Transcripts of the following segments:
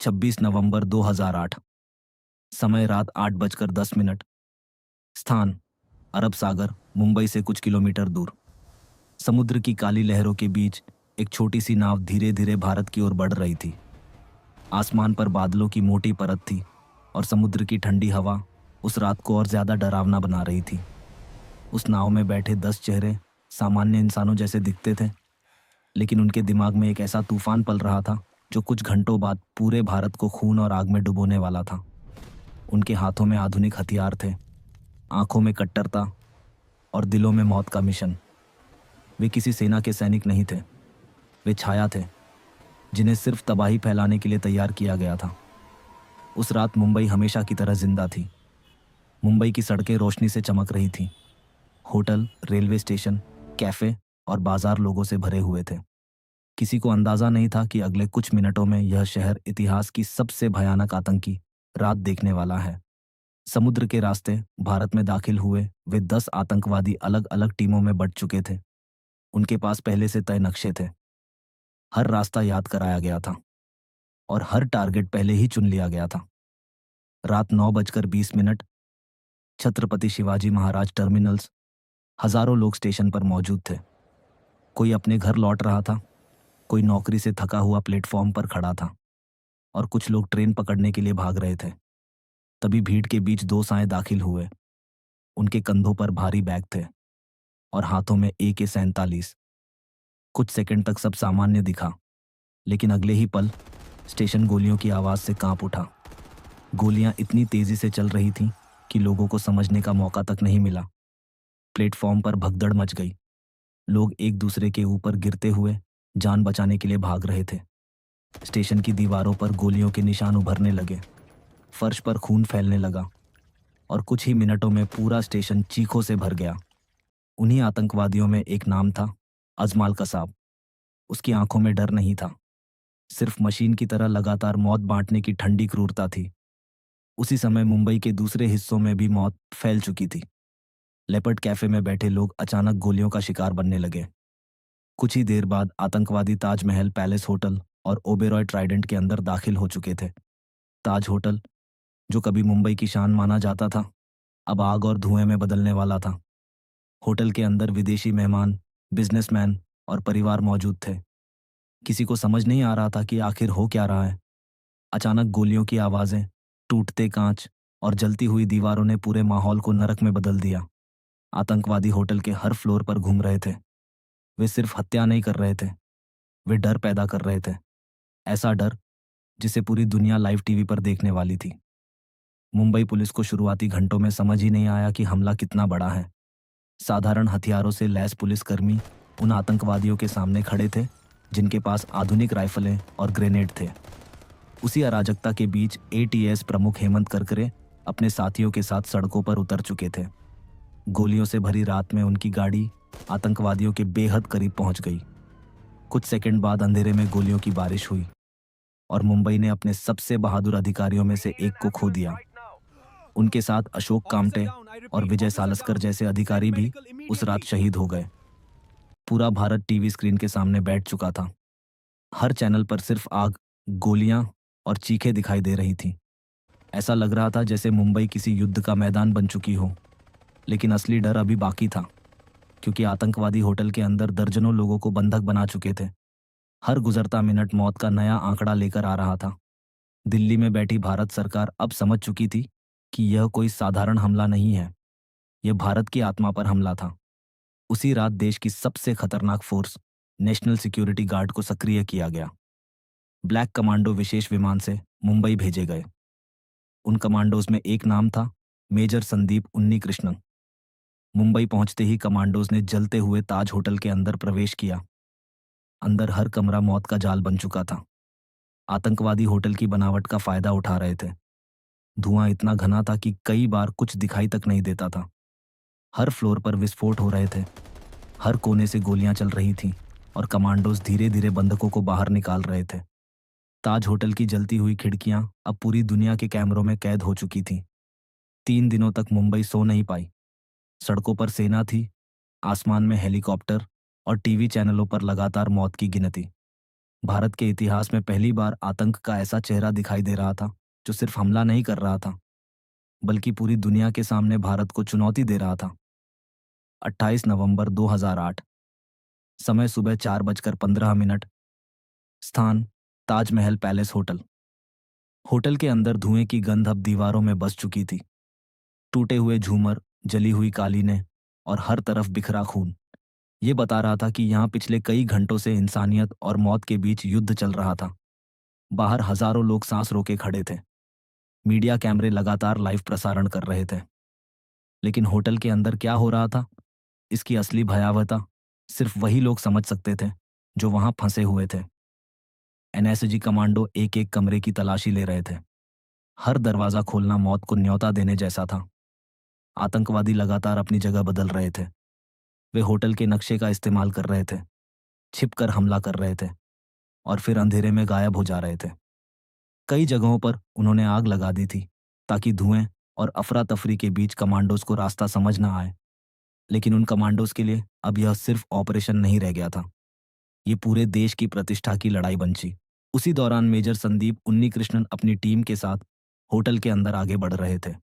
26 नवंबर 2008। समय रात 8:10। स्थान अरब सागर, मुंबई से कुछ किलोमीटर दूर। समुद्र की काली लहरों के बीच एक छोटी सी नाव धीरे धीरे भारत की ओर बढ़ रही थी। आसमान पर बादलों की मोटी परत थी और समुद्र की ठंडी हवा उस रात को और ज्यादा डरावना बना रही थी। उस नाव में बैठे 10 चेहरे सामान्य इंसानों जैसे दिखते थे, लेकिन उनके दिमाग में एक ऐसा तूफान पल रहा था जो कुछ घंटों बाद पूरे भारत को खून और आग में डुबोने वाला था। उनके हाथों में आधुनिक हथियार थे, आंखों में कट्टरता और दिलों में मौत का मिशन। वे किसी सेना के सैनिक नहीं थे, वे छाया थे जिन्हें सिर्फ तबाही फैलाने के लिए तैयार किया गया था। उस रात मुंबई हमेशा की तरह जिंदा थी। मुंबई की सड़कें रोशनी से चमक रही थीं। होटल, रेलवे स्टेशन, कैफे और बाजार लोगों से भरे हुए थे। किसी को अंदाजा नहीं था कि अगले कुछ मिनटों में यह शहर इतिहास की सबसे भयानक आतंकी रात देखने वाला है। समुद्र के रास्ते भारत में दाखिल हुए वे 10 आतंकवादी अलग अलग टीमों में बंट चुके थे। उनके पास पहले से तय नक्शे थे। हर रास्ता याद कराया गया था और हर टारगेट पहले ही चुन लिया गया था। रात 9:20। छत्रपति शिवाजी महाराज टर्मिनल्स। हजारों लोग स्टेशन पर मौजूद थे। कोई अपने घर लौट रहा था, कोई नौकरी से थका हुआ प्लेटफॉर्म पर खड़ा था और कुछ लोग ट्रेन पकड़ने के लिए भाग रहे थे। तभी भीड़ के बीच दो साएं दाखिल हुए। उनके कंधों पर भारी बैग थे और हाथों में AK-47। कुछ सेकंड तक सब सामान्य दिखा, लेकिन अगले ही पल स्टेशन गोलियों की आवाज से कांप उठा। गोलियां इतनी तेजी से चल रही थीं कि लोगों को समझने का मौका तक नहीं मिला। प्लेटफॉर्म पर भगदड़ मच गई। लोग एक दूसरे के ऊपर गिरते हुए जान बचाने के लिए भाग रहे थे। स्टेशन की दीवारों पर गोलियों के निशान उभरने लगे। फर्श पर खून फैलने लगा और कुछ ही मिनटों में पूरा स्टेशन चीखों से भर गया। उन्हीं आतंकवादियों में एक नाम था अजमाल कसाब। उसकी आंखों में डर नहीं था, सिर्फ मशीन की तरह लगातार मौत बांटने की ठंडी क्रूरता थी। उसी समय मुंबई के दूसरे हिस्सों में भी मौत फैल चुकी थी। लेपर्ड कैफे में बैठे लोग अचानक गोलियों का शिकार बनने लगे। कुछ ही देर बाद आतंकवादी ताजमहल पैलेस होटल और ओबेरॉय ट्राइडेंट के अंदर दाखिल हो चुके थे। ताज होटल, जो कभी मुंबई की शान माना जाता था, अब आग और धुएं में बदलने वाला था। होटल के अंदर विदेशी मेहमान, बिजनेसमैन और परिवार मौजूद थे। किसी को समझ नहीं आ रहा था कि आखिर हो क्या रहा है। अचानक गोलियों की आवाजें, टूटते कांच और जलती हुई दीवारों ने पूरे माहौल को नरक में बदल दिया। आतंकवादी होटल के हर फ्लोर पर घूम रहे थे। वे सिर्फ हत्या नहीं कर रहे थे, वे डर पैदा कर रहे थे। ऐसा डर जिसे पूरी दुनिया लाइव टीवी पर देखने वाली थी। मुंबई पुलिस को शुरुआती घंटों में समझ ही नहीं आया कि हमला कितना बड़ा है। साधारण हथियारों से लैस पुलिसकर्मी उन आतंकवादियों के सामने खड़े थे जिनके पास आधुनिक राइफलें और ग्रेनेड थे। उसी अराजकता के बीच ATS प्रमुख हेमंत करकरे अपने साथियों के साथ सड़कों पर उतर चुके थे। गोलियों से भरी रात में उनकी गाड़ी आतंकवादियों के बेहद करीब पहुंच गई। कुछ सेकंड बाद अंधेरे में गोलियों की बारिश हुई और मुंबई ने अपने सबसे बहादुर अधिकारियों में से एक को खो दिया। उनके साथ अशोक कामटे और विजय सालस्कर जैसे अधिकारी भी उस रात शहीद हो गए। पूरा भारत टीवी स्क्रीन के सामने बैठ चुका था। हर चैनल पर सिर्फ आग, गोलियां और चीखें दिखाई दे रही थीं। ऐसा लग रहा था जैसे मुंबई किसी युद्ध का मैदान बन चुकी हो। लेकिन असली डर अभी बाकी था, क्योंकि आतंकवादी होटल के अंदर दर्जनों लोगों को बंधक बना चुके थे। हर गुजरता मिनट मौत का नया आंकड़ा लेकर आ रहा था। दिल्ली में बैठी भारत सरकार अब समझ चुकी थी कि यह कोई साधारण हमला नहीं है, यह भारत की आत्मा पर हमला था। उसी रात देश की सबसे खतरनाक फोर्स, नेशनल सिक्योरिटी गार्ड को सक्रिय किया गया। ब्लैक कमांडो विशेष विमान से मुंबई भेजे गए। उन कमांडोज में एक नाम था मेजर संदीप उन्नीकृष्णन। मुंबई पहुंचते ही कमांडोज ने जलते हुए ताज होटल के अंदर प्रवेश किया। अंदर हर कमरा मौत का जाल बन चुका था। आतंकवादी होटल की बनावट का फायदा उठा रहे थे। धुआं इतना घना था कि कई बार कुछ दिखाई तक नहीं देता था। हर फ्लोर पर विस्फोट हो रहे थे। हर कोने से गोलियां चल रही थीं और कमांडोज धीरे धीरे बंधकों को बाहर निकाल रहे थे। ताज होटल की जलती हुई खिड़कियां अब पूरी दुनिया के कैमरों में कैद हो चुकी थीं। 3 दिनों तक मुंबई सो नहीं पाई। सड़कों पर सेना थी, आसमान में हेलीकॉप्टर और टीवी चैनलों पर लगातार मौत की गिनती। भारत के इतिहास में पहली बार आतंक का ऐसा चेहरा दिखाई दे रहा था जो सिर्फ हमला नहीं कर रहा था, बल्कि पूरी दुनिया के सामने भारत को चुनौती दे रहा था। 28 नवंबर 2008, समय सुबह 4:15। स्थान ताजमहल पैलेस होटल। होटल के अंदर धुएं की गंध अब दीवारों में बस चुकी थी। टूटे हुए झूमर, जली हुई कालीनें और हर तरफ बिखरा खून ये बता रहा था कि यहाँ पिछले कई घंटों से इंसानियत और मौत के बीच युद्ध चल रहा था। बाहर हजारों लोग सांस रोके खड़े थे। मीडिया कैमरे लगातार लाइव प्रसारण कर रहे थे। लेकिन होटल के अंदर क्या हो रहा था, इसकी असली भयावहता सिर्फ वही लोग समझ सकते थे जो वहां फंसे हुए थे। एनएसजी कमांडो एक एक कमरे की तलाशी ले रहे थे। हर दरवाजा खोलना मौत को न्योता देने जैसा था। आतंकवादी लगातार अपनी जगह बदल रहे थे। वे होटल के नक्शे का इस्तेमाल कर रहे थे, छिपकर हमला कर रहे थे और फिर अंधेरे में गायब हो जा रहे थे। कई जगहों पर उन्होंने आग लगा दी थी ताकि धुएं और अफरा तफरी के बीच कमांडोज को रास्ता समझ ना आए। लेकिन उन कमांडोज के लिए अब यह सिर्फ ऑपरेशन नहीं रह गया था, ये पूरे देश की प्रतिष्ठा की लड़ाई बन। उसी दौरान मेजर संदीप उन्नीकृष्णन अपनी टीम के साथ होटल के अंदर आगे बढ़ रहे थे।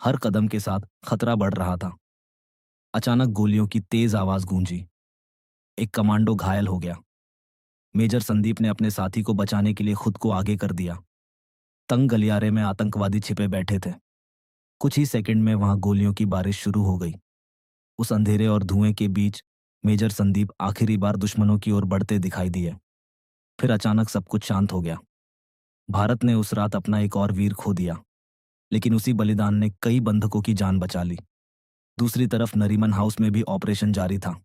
हर कदम के साथ खतरा बढ़ रहा था। अचानक गोलियों की तेज आवाज गूंजी। एक कमांडो घायल हो गया। मेजर संदीप ने अपने साथी को बचाने के लिए खुद को आगे कर दिया। तंग गलियारे में आतंकवादी छिपे बैठे थे। कुछ ही सेकंड में वहां गोलियों की बारिश शुरू हो गई। उस अंधेरे और धुएं के बीच मेजर संदीप आखिरी बार दुश्मनों की ओर बढ़ते दिखाई दिए। फिर अचानक सब कुछ शांत हो गया। भारत ने उस रात अपना एक और वीर खो दिया, लेकिन उसी बलिदान ने कई बंधकों की जान बचा ली। दूसरी तरफ नरीमन हाउस में भी ऑपरेशन जारी था।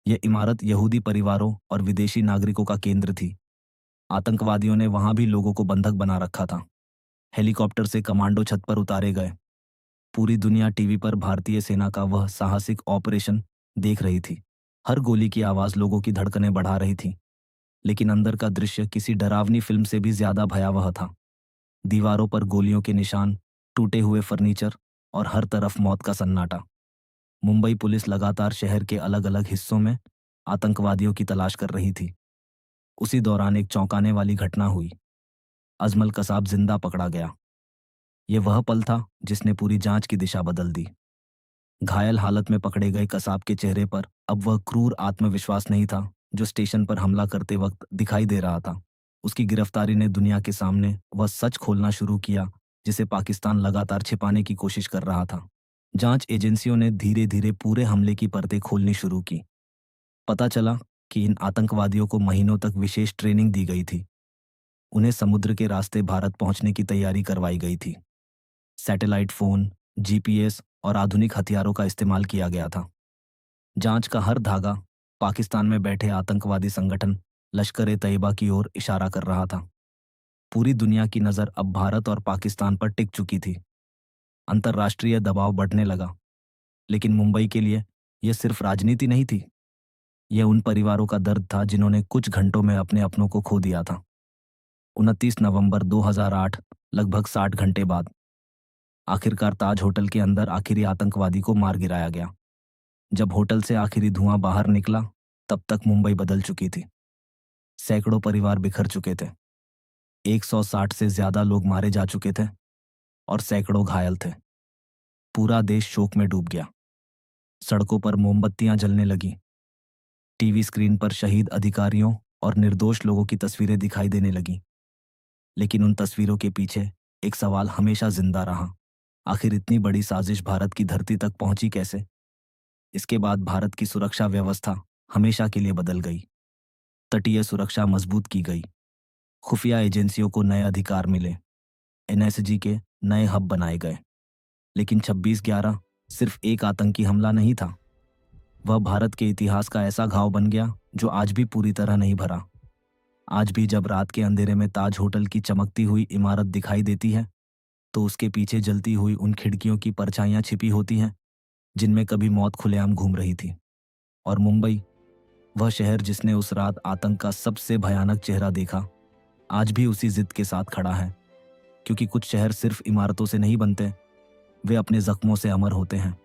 यह इमारत यहूदी परिवारों और विदेशी नागरिकों का केंद्र थी। आतंकवादियों ने वहां भी लोगों को बंधक बना रखा था। हेलीकॉप्टर से कमांडो छत पर उतारे गए। पूरी दुनिया टीवी पर भारतीय सेना का वह साहसिक ऑपरेशन देख रही थी। हर गोली की आवाज लोगों की धड़कनें बढ़ा रही थी। लेकिन अंदर का दृश्य किसी डरावनी फिल्म से भी ज्यादा भयावह था। दीवारों पर गोलियों के निशान, टूटे हुए फर्नीचर और हर तरफ मौत का सन्नाटा। मुंबई पुलिस लगातार शहर के अलग अलग हिस्सों में आतंकवादियों की तलाश कर रही थी। उसी दौरान एक चौंकाने वाली घटना हुई। अजमल कसाब जिंदा पकड़ा गया। यह वह पल था जिसने पूरी जांच की दिशा बदल दी। घायल हालत में पकड़े गए कसाब के चेहरे पर अब वह क्रूर आत्मविश्वास नहीं था जो स्टेशन पर हमला करते वक्त दिखाई दे रहा था। उसकी गिरफ्तारी ने दुनिया के सामने वह सच खोलना शुरू किया जिसे पाकिस्तान लगातार छिपाने की कोशिश कर रहा था। जांच एजेंसियों ने धीरे धीरे पूरे हमले की परतें खोलनी शुरू की। पता चला कि इन आतंकवादियों को महीनों तक विशेष ट्रेनिंग दी गई थी। उन्हें समुद्र के रास्ते भारत पहुंचने की तैयारी करवाई गई थी। सैटेलाइट फोन, जीपीएस और आधुनिक हथियारों का इस्तेमाल किया गया था। जांच का हर धागा पाकिस्तान में बैठे आतंकवादी संगठन लश्कर-ए-तैयबा की ओर इशारा कर रहा था। पूरी दुनिया की नज़र अब भारत और पाकिस्तान पर टिक चुकी थी। अंतर्राष्ट्रीय दबाव बढ़ने लगा। लेकिन मुंबई के लिए यह सिर्फ राजनीति नहीं थी। यह उन परिवारों का दर्द था जिन्होंने कुछ घंटों में अपने अपनों को खो दिया था। 29 नवंबर 2008, लगभग 60 घंटे बाद, आखिरकार ताज होटल के अंदर आखिरी आतंकवादी को मार गिराया गया। जब होटल से आखिरी धुआं बाहर निकला, तब तक मुंबई बदल चुकी थी। सैकड़ों परिवार बिखर चुके थे। 160 से ज्यादा लोग मारे जा चुके थे और सैकड़ों घायल थे। पूरा देश शोक में डूब गया। सड़कों पर मोमबत्तियां जलने लगी। टीवी स्क्रीन पर शहीद अधिकारियों और निर्दोष लोगों की तस्वीरें दिखाई देने लगीं। लेकिन उन तस्वीरों के पीछे एक सवाल हमेशा जिंदा रहा। आखिर इतनी बड़ी साजिश भारत की धरती तक पहुंची कैसे? इसके बाद भारत की सुरक्षा व्यवस्था हमेशा के लिए बदल गई। तटीय सुरक्षा मजबूत की गई। खुफिया एजेंसियों को नए अधिकार मिले। एनएसजी के नए हब बनाए गए। लेकिन 26/11 सिर्फ एक आतंकी हमला नहीं था। वह भारत के इतिहास का ऐसा घाव बन गया जो आज भी पूरी तरह नहीं भरा। आज भी जब रात के अंधेरे में ताज होटल की चमकती हुई इमारत दिखाई देती है, तो उसके पीछे जलती हुई उन खिड़कियों की परछाइयां छिपी होती हैं जिनमें कभी मौत खुलेआम घूम रही थी। और मुंबई, वह शहर जिसने उस रात आतंक का सबसे भयानक चेहरा देखा, आज भी उसी जिद के साथ खड़ा है। क्योंकि कुछ शहर सिर्फ इमारतों से नहीं बनते, वे अपने जख्मों से अमर होते हैं।